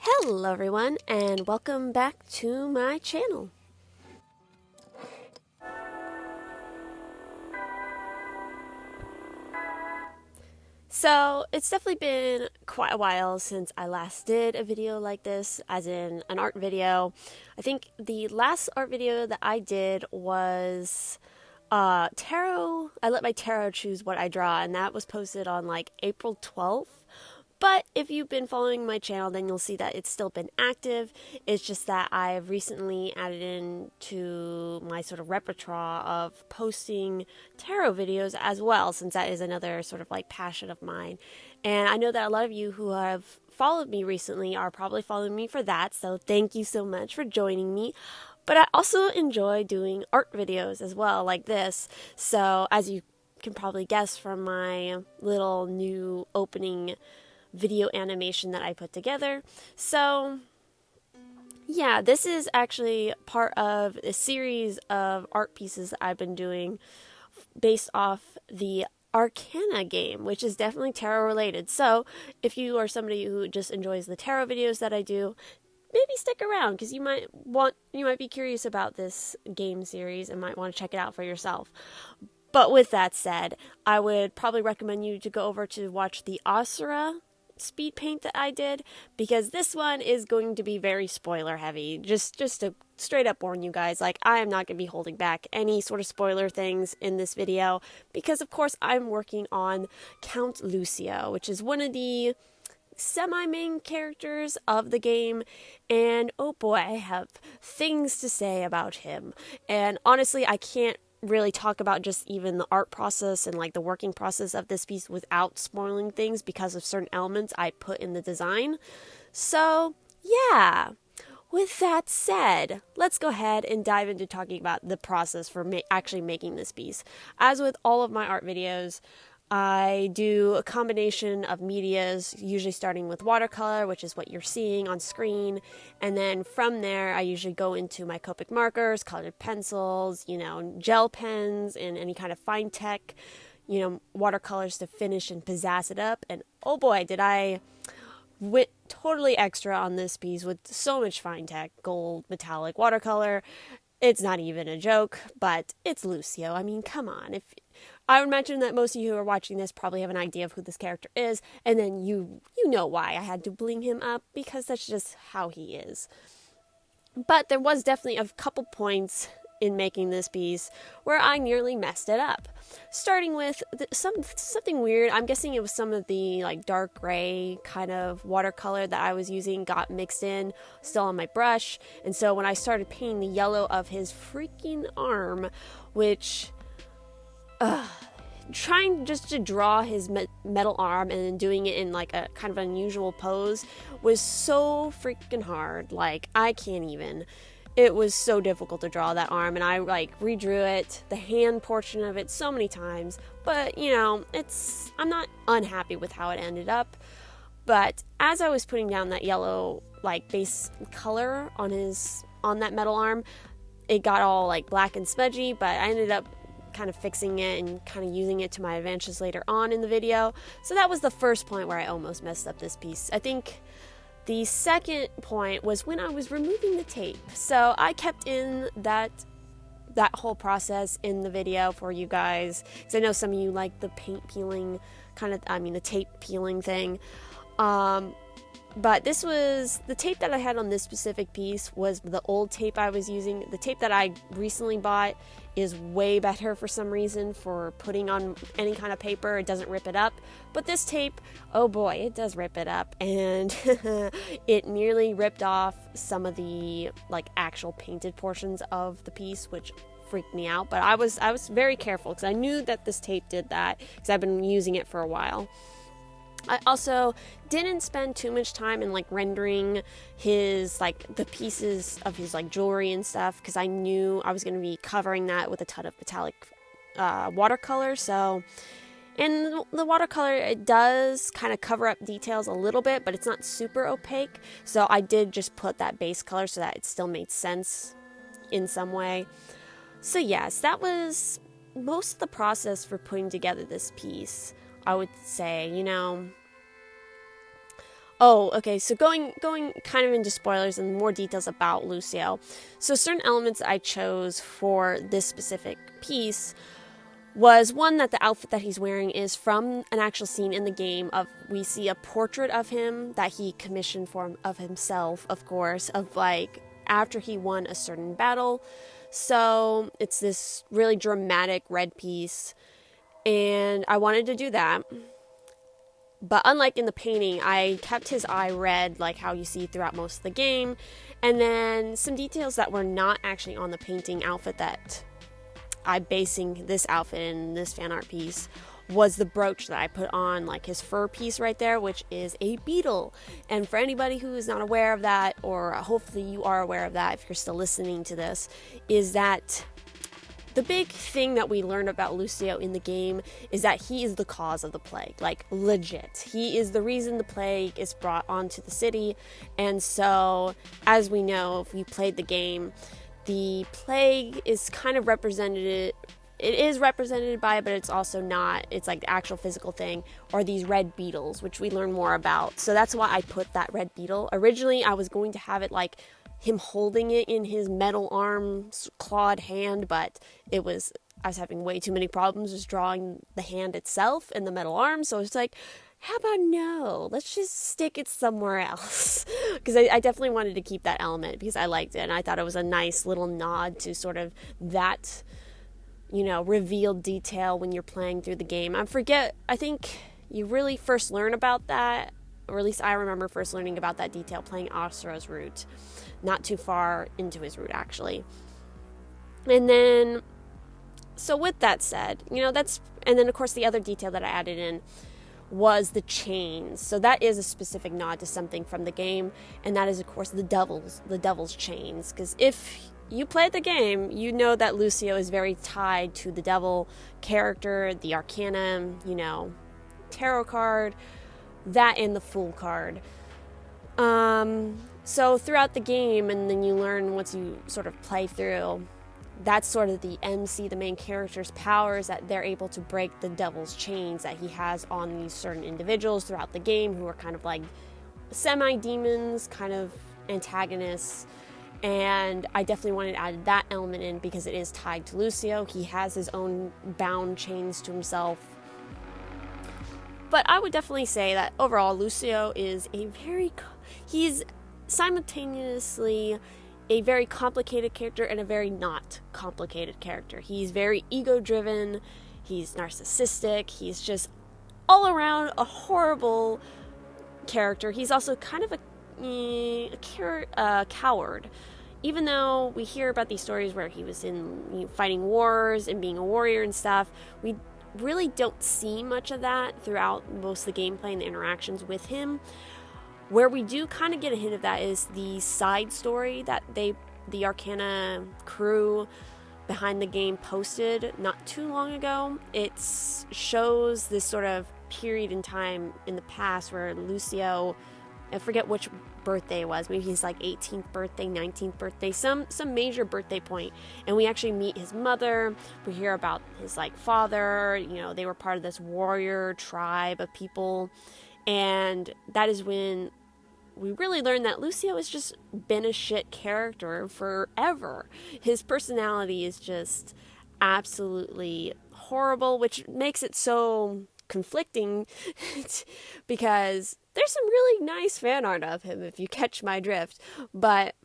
Hello everyone, and welcome back to my channel. So, it's definitely been quite a while since I last did a video like this, as in an art video. I think the last art video that I did was tarot. I let my tarot choose what I draw, and that was posted on like April 12th. But if you've been following my channel, then you'll see that it's still been active. It's just that I've recently added in to my sort of repertoire of posting tarot videos as well, since that is another sort of like passion of mine. And I know that a lot of you who have followed me recently are probably following me for that, so thank you so much for joining me. But I also enjoy doing art videos as well, like this. So as you can probably guess from my little new opening video animation that I put together. So yeah, this is actually part of a series of art pieces that I've been doing based off the Arcana game, which is definitely tarot related. So if you are somebody who just enjoys the tarot videos that I do, maybe stick around, because you might be curious about this game series and might want to check it out for yourself. But with that said, I would probably recommend you to go over to watch the Ciarra speed paint that I did, because this one is going to be very spoiler heavy. Just to straight up warn you guys, like, I am not going to be holding back any sort of spoiler things in this video, because of course I'm working on Count Lucio, which is one of the semi-main characters of the game, and oh boy, I have things to say about him. And honestly, I can't really talk about just even the art process and like the working process of this piece without spoiling things because of certain elements I put in the design. So yeah, with that said, let's go ahead and dive into talking about the process for actually making this piece. As with all of my art videos, I do a combination of medias, usually starting with watercolor, which is what you're seeing on screen. And then from there, I usually go into my Copic markers, colored pencils, gel pens, and any kind of fine tech, watercolors to finish and pizzazz it up. And oh boy, did I went totally extra on this piece with so much fine tech, gold, metallic watercolor. It's not even a joke, but it's Lucio. I mean, come on. I would imagine that most of you who are watching this probably have an idea of who this character is, and then you know why I had to bling him up, because that's just how he is. But there was definitely a couple points in making this piece where I nearly messed it up. Starting with something weird. I'm guessing it was some of the like dark gray kind of watercolor that I was using got mixed in still on my brush, and so when I started painting the yellow of his freaking arm, which trying just to draw his metal arm and then doing it in like a kind of unusual pose was so freaking hard. Like, I can't even. It was so difficult to draw that arm, and I like redrew it, the hand portion of it, so many times. But I'm not unhappy with how it ended up. But as I was putting down that yellow like base color on that metal arm, it got all like black and smudgy, but I ended up kind of fixing it and kind of using it to my advantage later on in the video. So that was the first point where I almost messed up this piece. I think the second point was when I was removing the tape. So I kept in that whole process in the video for you guys, because I know some of you like the paint peeling the tape peeling thing. But this was the tape that I had on this specific piece was the old tape I was using. The tape that I recently bought is way better for some reason for putting on any kind of paper. It doesn't rip it up. But this tape, oh boy, it does rip it up. And it nearly ripped off some of the like actual painted portions of the piece, which freaked me out. But I was very careful, because I knew that this tape did that, because I've been using it for a while. I also didn't spend too much time in like rendering his like the pieces of his like jewelry and stuff, because I knew I was going to be covering that with a ton of metallic watercolor. So, and the watercolor, it does kind of cover up details a little bit, but it's not super opaque. So I did just put that base color so that it still made sense in some way. So yes, that was most of the process for putting together this piece. I would say, Oh, okay. So going kind of into spoilers and more details about Lucio. So certain elements I chose for this specific piece was one, that the outfit that he's wearing is from an actual scene in the game. Of we see a portrait of him that he commissioned for of himself, of course, of like after he won a certain battle. So it's this really dramatic red piece, and I wanted to do that. But unlike in the painting, I kept his eye red, like how you see throughout most of the game. And then some details that were not actually on the painting outfit that I'm basing this outfit in this fan art piece was the brooch that I put on, like his fur piece right there, which is a beetle. And for anybody who is not aware of that, or hopefully you are aware of that if you're still listening to this, is that the big thing that we learn about Lucio in the game is that he is the cause of the plague, like legit. He is the reason the plague is brought onto the city. And so, as we know, if we played the game, the plague is kind of represented, it is represented by it, but it's also not. It's like the actual physical thing, or these red beetles, which we learn more about. So that's why I put that red beetle. Originally, I was going to have it like him holding it in his metal arm, clawed hand, but I was having way too many problems just drawing the hand itself and the metal arm. So it's like, how about no? Let's just stick it somewhere else. Because I definitely wanted to keep that element because I liked it. And I thought it was a nice little nod to sort of that, revealed detail when you're playing through the game. I think you really first learn about that, or at least I remember first learning about that detail playing Asura's route. Not too far into his route, actually. And then, so with that said, and then of course the other detail that I added in was the chains. So that is a specific nod to something from the game, and that is of course the devil's chains. Because if you played the game, you know that Lucio is very tied to the devil character, the Arcana, tarot card, that and the Fool card. So throughout the game, and then you learn once you sort of play through, that's sort of the MC, the main character's powers, that they're able to break the devil's chains that he has on these certain individuals throughout the game who are kind of like semi-demons, kind of antagonists. And I definitely wanted to add that element in because it is tied to Lucio. He has his own bound chains to himself. But I would definitely say that overall Lucio is he's simultaneously a very complicated character and a very not complicated character. He's very ego-driven, he's narcissistic, he's just all around a horrible character. He's also kind of a coward. Even though we hear about these stories where he was in fighting wars and being a warrior and stuff, we really don't see much of that throughout most of the gameplay and the interactions with him. Where we do kind of get a hint of that is the side story that the Arcana crew behind the game posted not too long ago. It shows this sort of period in time in the past where Lucio, I forget which birthday it was, maybe his like 18th birthday, 19th birthday, some major birthday point, and we actually meet his mother. We hear about his like father, they were part of this warrior tribe of people, and that is when we really learn that Lucio has just been a shit character forever. His personality is just absolutely horrible, which makes it so conflicting because there's some really nice fan art of him, if you catch my drift. But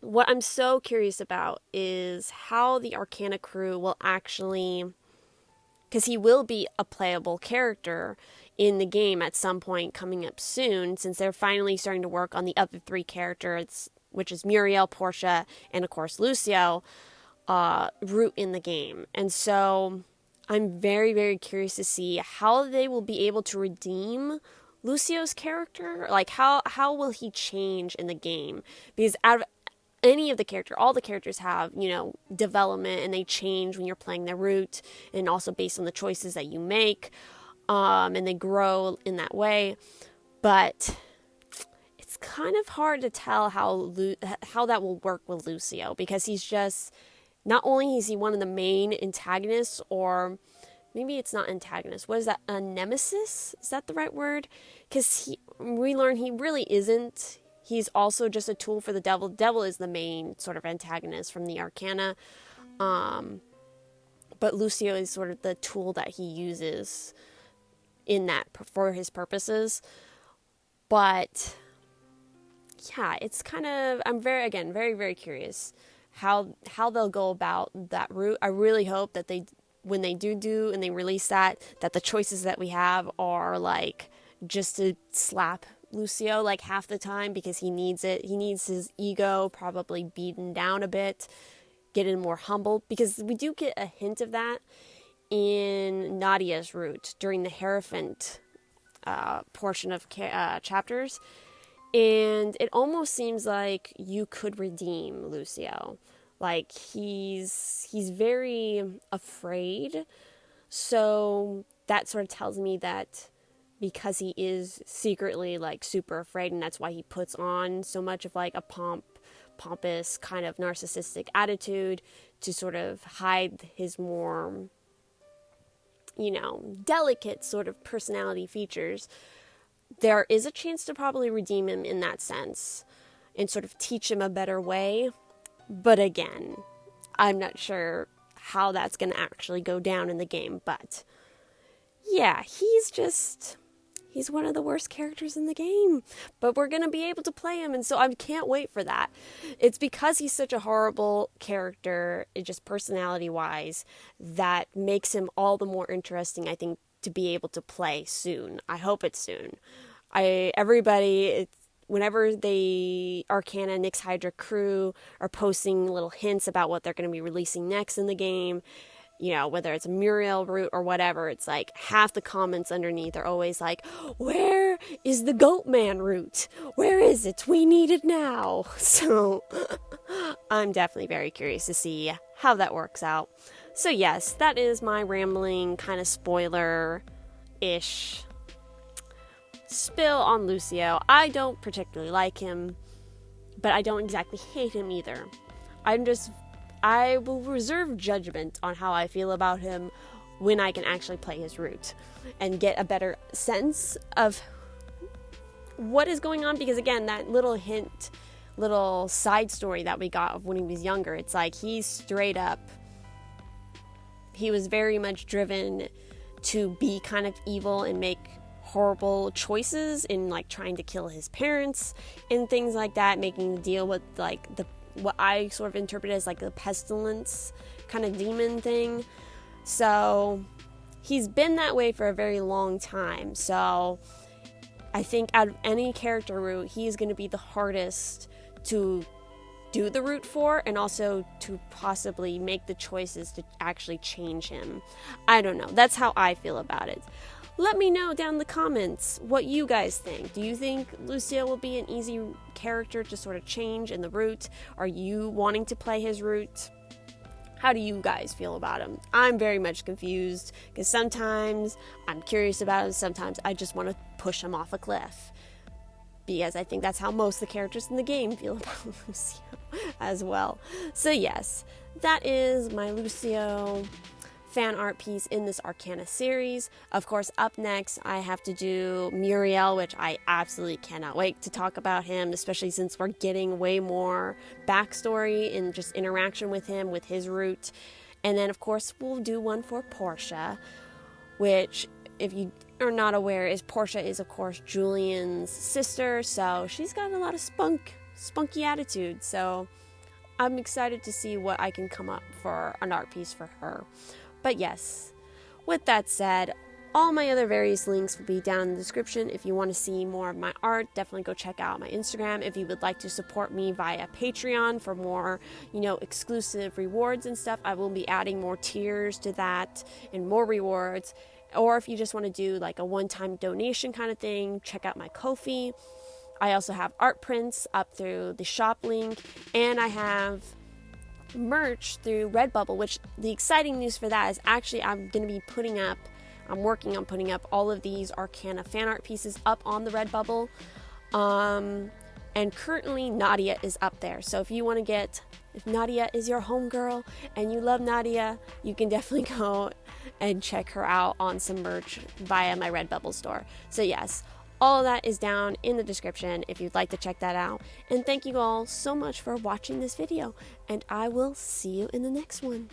what I'm so curious about is how the Arcana crew will actually, because he will be a playable character in the game at some point coming up soon, since they're finally starting to work on the other three characters, which is Muriel, Portia, and of course Lucio, route in the game. And so I'm very, very curious to see how they will be able to redeem Lucio's character. Like, how will he change in the game? Because out of any of the character, all the characters have, development, and they change when you're playing their route, and also based on the choices that you make, and they grow in that way. But it's kind of hard to tell how that will work with Lucio, because he's just, not only is he one of the main antagonists or maybe it's not antagonist. What is that? A nemesis? Is that the right word? Because we learn he really isn't. He's also just a tool for the devil. The devil is the main sort of antagonist from the Arcana. But Lucio is sort of the tool that he uses in that for his purposes. But yeah, it's kind of, I'm very, very curious how they'll go about that route. I really hope that when they do and they release that the choices that we have are like just to slap Lucio like half the time, because he needs it. He needs his ego probably beaten down a bit, get him more humble, because we do get a hint of that in Nadia's route during the Hierophant portion of chapters. And it almost seems like you could redeem Lucio. Like, he's very afraid. So that sort of tells me that because he is secretly, like, super afraid, and that's why he puts on so much of, like, a pompous kind of narcissistic attitude to sort of hide his more, delicate sort of personality features. There is a chance to probably redeem him in that sense and sort of teach him a better way. But again, I'm not sure how that's going to actually go down in the game. But yeah, he's one of the worst characters in the game. But we're going to be able to play him, and so I can't wait for that. It's because he's such a horrible character, just personality-wise, that makes him all the more interesting, I think, to be able to play soon. I hope it's soon. Whenever the Arcana Nyx Hydra crew are posting little hints about what they're going to be releasing next in the game, whether it's a Muriel route or whatever, it's like half the comments underneath are always like, where is the Goatman route? Where is it? We need it now. So I'm definitely very curious to see how that works out. So yes, that is my rambling kind of spoiler-ish spill on Lucio. I don't particularly like him, but I don't exactly hate him either. I will reserve judgment on how I feel about him when I can actually play his route and get a better sense of what is going on, because again, that little side story that we got of when he was younger, it's like he was very much driven to be kind of evil and make horrible choices in like trying to kill his parents and things like that, making the deal with like what I sort of interpret as like the pestilence kind of demon thing. So he's been that way for a very long time. So I think out of any character route, he's going to be the hardest to do the route for, and also to possibly make the choices to actually change him. I don't know. That's how I feel about it. Let me know down in the comments what you guys think. Do you think Lucio will be an easy character to sort of change in the route? Are you wanting to play his route? How do you guys feel about him? I'm very much confused, because sometimes I'm curious about him, sometimes I just want to push him off a cliff. Because I think that's how most of the characters in the game feel about Lucio as well. So yes, that is my Lucio fan art piece in this Arcana series. Of course, up next, I have to do Muriel, which I absolutely cannot wait to talk about him, especially since we're getting way more backstory and just interaction with him, with his route. And then, of course, we'll do one for Portia, which, if you are not aware, Portia is, of course, Julian's sister, so she's got a lot of spunky attitude. So I'm excited to see what I can come up for an art piece for her. But yes, with that said, all my other various links will be down in the description. If you want to see more of my art, definitely go check out my Instagram. If you would like to support me via Patreon for more, exclusive rewards and stuff, I will be adding more tiers to that and more rewards. Or if you just want to do like a one-time donation kind of thing, check out my Ko-fi. I also have art prints up through the shop link, and I have merch through Redbubble, which the exciting news for that is actually I'm working on putting up all of these Arcana fan art pieces up on the Redbubble. And currently Nadia is up there. So if you want to get if Nadia is your homegirl and you love Nadia, you can definitely go and check her out on some merch via my Redbubble store. So yes, all of that is down in the description if you'd like to check that out. And thank you all so much for watching this video, and I will see you in the next one.